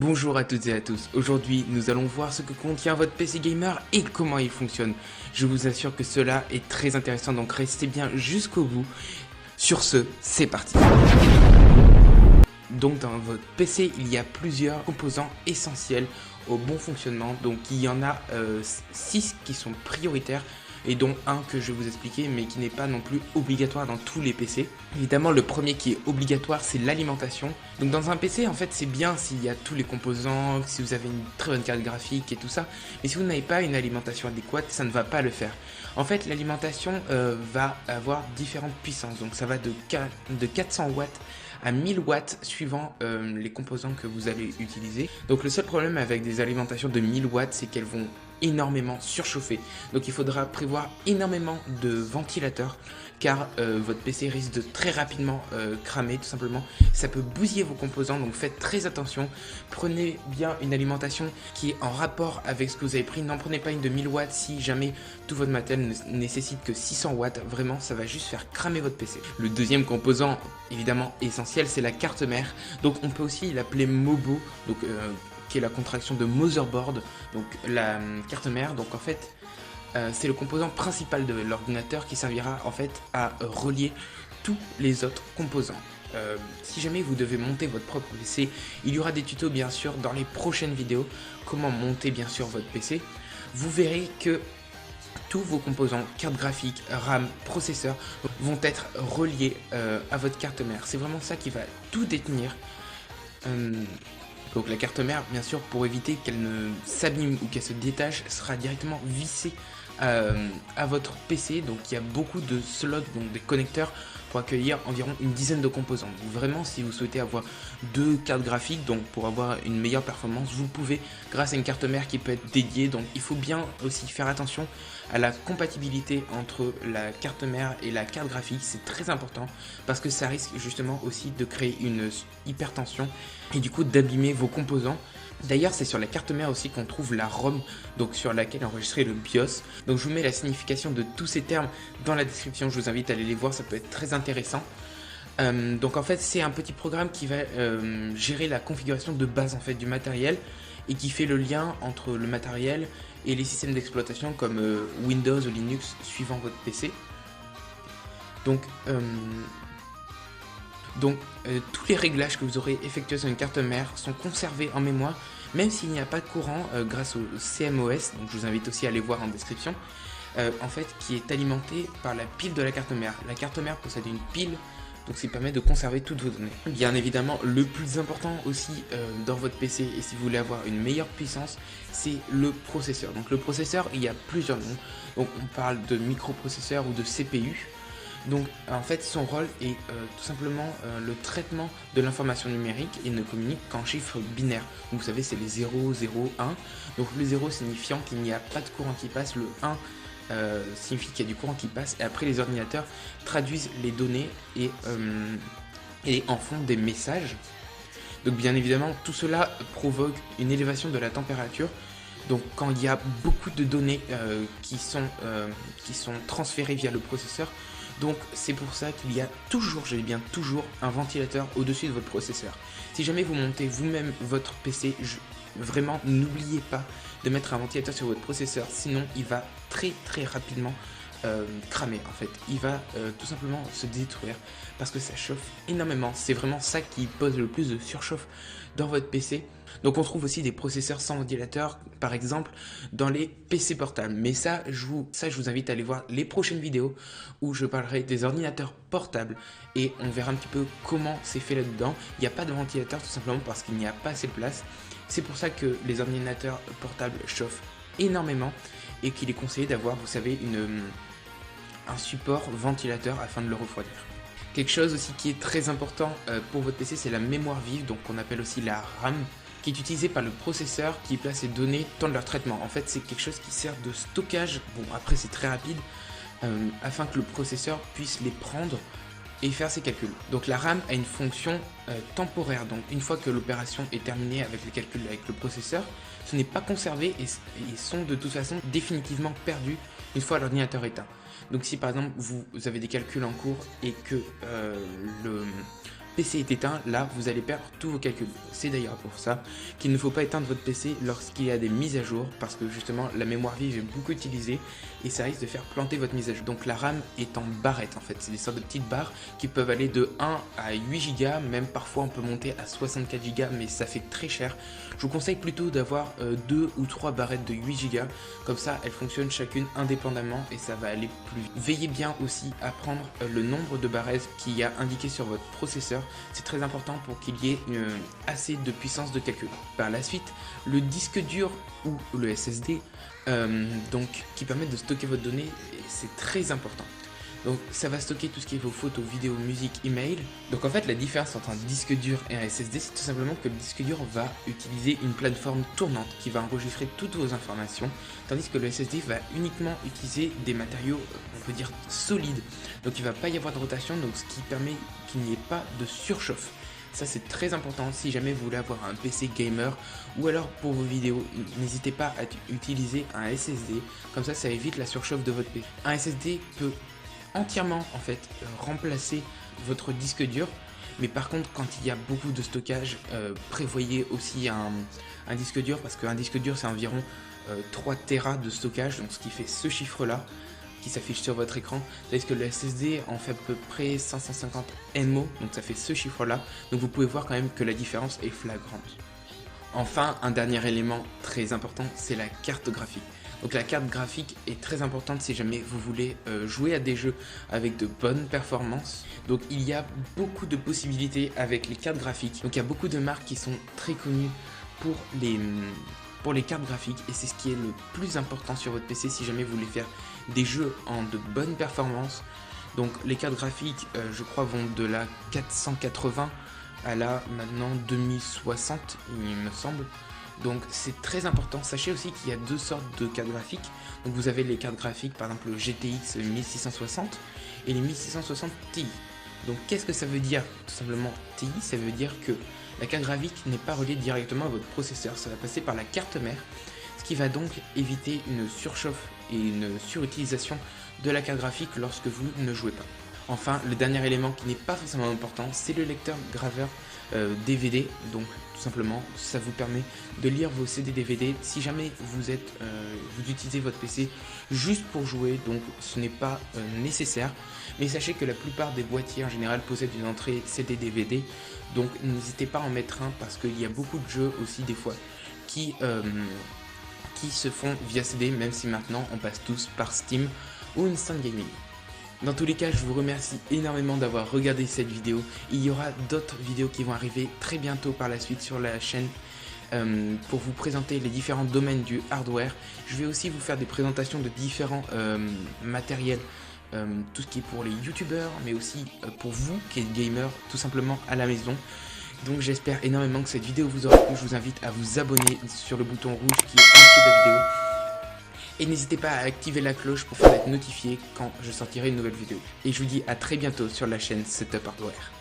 Bonjour à toutes et à tous, aujourd'hui nous allons voir ce que contient votre PC gamer et comment il fonctionne. Je vous assure que cela est très intéressant, donc restez bien jusqu'au bout. Sur ce, c'est parti. Donc dans votre PC, il y a plusieurs composants essentiels au bon fonctionnement. Donc il y en a 6 qui sont prioritaires et dont un que je vais vous expliquer mais qui n'est pas non plus obligatoire dans tous les PC. Évidemment, le premier qui est obligatoire, c'est l'alimentation. Donc dans un PC, en fait, c'est bien s'il y a tous les composants, si vous avez une très bonne carte graphique et tout ça, mais si vous n'avez pas une alimentation adéquate, ça ne va pas le faire. En fait, l'alimentation va avoir différentes puissances, donc ça va de 400 watts à 1000 watts suivant les composants que vous allez utiliser. Donc le seul problème avec des alimentations de 1000 watts, c'est qu'elles vont énormément surchauffer. Donc il faudra prévoir énormément de ventilateurs car votre PC risque de très rapidement cramer tout simplement. Ça peut bousiller vos composants, donc faites très attention. Prenez bien une alimentation qui est en rapport avec ce que vous avez pris. N'en prenez pas une de 1000 watts si jamais tout votre matériel ne nécessite que 600 watts. Vraiment, ça va juste faire cramer votre PC. Le deuxième composant évidemment essentiel, c'est la carte mère. Donc on peut aussi l'appeler MOBO, donc qui est la contraction de motherboard, donc la carte mère. Donc en fait, c'est le composant principal de l'ordinateur qui servira en fait à relier tous les autres composants. Si jamais vous devez monter votre propre PC, il y aura des tutos bien sûr dans les prochaines vidéos, comment monter bien sûr votre PC. Vous verrez que tous vos composants, carte graphique, RAM, processeur, vont être reliés à votre carte mère. C'est vraiment ça qui va tout détenir. Donc la carte mère, bien sûr, pour éviter qu'elle ne s'abîme ou qu'elle se détache, sera directement vissée à votre PC. Donc il y a beaucoup de slots, donc des connecteurs pour accueillir environ une dizaine de composants. Donc vraiment, si vous souhaitez avoir deux cartes graphiques, donc pour avoir une meilleure performance, vous pouvez grâce à une carte mère qui peut être dédiée. Donc il faut bien aussi faire attention à la compatibilité entre la carte mère et la carte graphique. C'est très important parce que ça risque justement aussi de créer une hypertension et du coup d'abîmer vos composants. D'ailleurs, c'est sur la carte mère aussi qu'on trouve la ROM, donc sur laquelle est enregistré le BIOS. Donc je vous mets la signification de tous ces termes dans la description, je vous invite à aller les voir, ça peut être très intéressant. Donc en fait, c'est un petit programme qui va gérer la configuration de base en fait du matériel et qui fait le lien entre le matériel et les systèmes d'exploitation comme Windows ou Linux suivant votre PC. Donc tous les réglages que vous aurez effectués sur une carte mère sont conservés en mémoire, même s'il n'y a pas de courant grâce au CMOS, donc je vous invite aussi à aller voir en description, en fait, qui est alimenté par la pile de la carte mère. La carte mère possède une pile, donc ça permet de conserver toutes vos données. Bien évidemment, le plus important aussi dans votre PC, et si vous voulez avoir une meilleure puissance, c'est le processeur. Donc le processeur, il y a plusieurs noms, donc on parle de microprocesseur ou de CPU. Donc en fait son rôle est tout simplement le traitement de l'information numérique et ne communique qu'en chiffres binaires. Donc vous savez, c'est les 0, 0, 1. Donc le 0 signifiant qu'il n'y a pas de courant qui passe, le 1 signifie qu'il y a du courant qui passe, et après les ordinateurs traduisent les données et en font des messages. Donc bien évidemment tout cela provoque une élévation de la température. Donc quand il y a beaucoup de données qui sont transférées via le processeur, donc c'est pour ça qu'il y a toujours, je dis bien toujours, un ventilateur au-dessus de votre processeur. Si jamais vous montez vous-même votre PC, vraiment n'oubliez pas de mettre un ventilateur sur votre processeur, sinon il va très rapidement cramer en fait. Il va tout simplement se détruire parce que ça chauffe énormément. C'est vraiment ça qui pose le plus de surchauffe dans votre PC. Donc on trouve aussi des processeurs sans ventilateur, par exemple dans les PC portables. Mais ça, je vous invite à aller voir les prochaines vidéos où je parlerai des ordinateurs portables et on verra un petit peu comment c'est fait là-dedans. Il n'y a pas de ventilateur tout simplement parce qu'il n'y a pas assez de place. C'est pour ça que les ordinateurs portables chauffent énormément et qu'il est conseillé d'avoir, vous savez, un support ventilateur afin de le refroidir. Quelque chose aussi qui est très important pour votre PC, c'est la mémoire vive, donc on appelle aussi la RAM, qui est utilisée par le processeur qui place les données dans leur traitement. En fait, c'est quelque chose qui sert de stockage, bon après c'est très rapide, afin que le processeur puisse les prendre et faire ses calculs. Donc la RAM a une fonction temporaire, donc une fois que l'opération est terminée avec les calculs avec le processeur, ce n'est pas conservé et sont de toute façon définitivement perdus une fois l'ordinateur éteint. Donc si par exemple vous avez des calculs en cours et que PC est éteint, là vous allez perdre tous vos calculs. C'est d'ailleurs pour ça qu'il ne faut pas éteindre votre PC lorsqu'il y a des mises à jour, parce que justement la mémoire vive est beaucoup utilisée et ça risque de faire planter votre mise à jour. Donc la RAM est en barrette en fait, c'est des sortes de petites barres qui peuvent aller de 1 à 8 Go, même parfois on peut monter à 64 Go, mais ça fait très cher. Je vous conseille plutôt d'avoir 2 ou 3 barrettes de 8 Go, comme ça elles fonctionnent chacune indépendamment et ça va aller plus vite. Veillez bien aussi à prendre le nombre de barrettes qu'il y a indiqué sur votre processeur, c'est très important pour qu'il y ait assez de puissance de calcul. Par la suite, le disque dur ou le SSD donc, qui permettent de stocker votre donnée, c'est très important. Donc ça va stocker tout ce qui est vos photos, vidéos, musique, email. Donc en fait la différence entre un disque dur et un SSD, c'est tout simplement que le disque dur va utiliser une plateforme tournante qui va enregistrer toutes vos informations, tandis que le SSD va uniquement utiliser des matériaux, on peut dire, solides. Donc il ne va pas y avoir de rotation, donc ce qui permet qu'il n'y ait pas de surchauffe. Ça c'est très important si jamais vous voulez avoir un PC gamer ou alors pour vos vidéos, n'hésitez pas à utiliser un SSD, comme ça évite la surchauffe de votre PC. Un SSD peut entièrement en fait remplacer votre disque dur, mais par contre quand il y a beaucoup de stockage, prévoyez aussi un disque dur, parce qu'un disque dur c'est environ 3 Tera de stockage, donc ce qui fait ce chiffre là qui s'affiche sur votre écran, tandis que le SSD en fait à peu près 550 MO, donc ça fait ce chiffre là, donc vous pouvez voir quand même que la différence est flagrante. Enfin, un dernier élément très important, c'est la carte graphique. Donc la carte graphique est très importante si jamais vous voulez jouer à des jeux avec de bonnes performances. Donc il y a beaucoup de possibilités avec les cartes graphiques. Donc il y a beaucoup de marques qui sont très connues pour les cartes graphiques, et c'est ce qui est le plus important sur votre PC si jamais vous voulez faire des jeux en de bonnes performances. Donc les cartes graphiques, je crois, vont de la 480 à la maintenant 2060, il me semble. Donc c'est très important. Sachez aussi qu'il y a deux sortes de cartes graphiques. Donc vous avez les cartes graphiques, par exemple le GTX 1660 et les 1660 Ti. Donc qu'est-ce que ça veut dire? Tout simplement Ti, ça veut dire que la carte graphique n'est pas reliée directement à votre processeur, ça va passer par la carte mère, ce qui va donc éviter une surchauffe et une surutilisation de la carte graphique lorsque vous ne jouez pas. Enfin, le dernier élément qui n'est pas forcément important, c'est le lecteur graveur DVD. Donc tout simplement, ça vous permet de lire vos CD DVD si jamais vous utilisez votre PC juste pour jouer, donc ce n'est pas nécessaire. Mais sachez que la plupart des boîtiers en général possèdent une entrée CD DVD, donc n'hésitez pas à en mettre un, parce qu'il y a beaucoup de jeux aussi des fois qui se font via CD, même si maintenant on passe tous par Steam ou Instant Gaming. Dans tous les cas, je vous remercie énormément d'avoir regardé cette vidéo. Il y aura d'autres vidéos qui vont arriver très bientôt par la suite sur la chaîne pour vous présenter les différents domaines du hardware. Je vais aussi vous faire des présentations de différents matériels, tout ce qui est pour les youtubeurs, mais aussi pour vous qui êtes gamer tout simplement à la maison. Donc j'espère énormément que cette vidéo vous aura plu. Je vous invite à vous abonner sur le bouton rouge qui est en dessous de la vidéo. Et n'hésitez pas à activer la cloche pour être notifié quand je sortirai une nouvelle vidéo. Et je vous dis à très bientôt sur la chaîne Setup Hardware.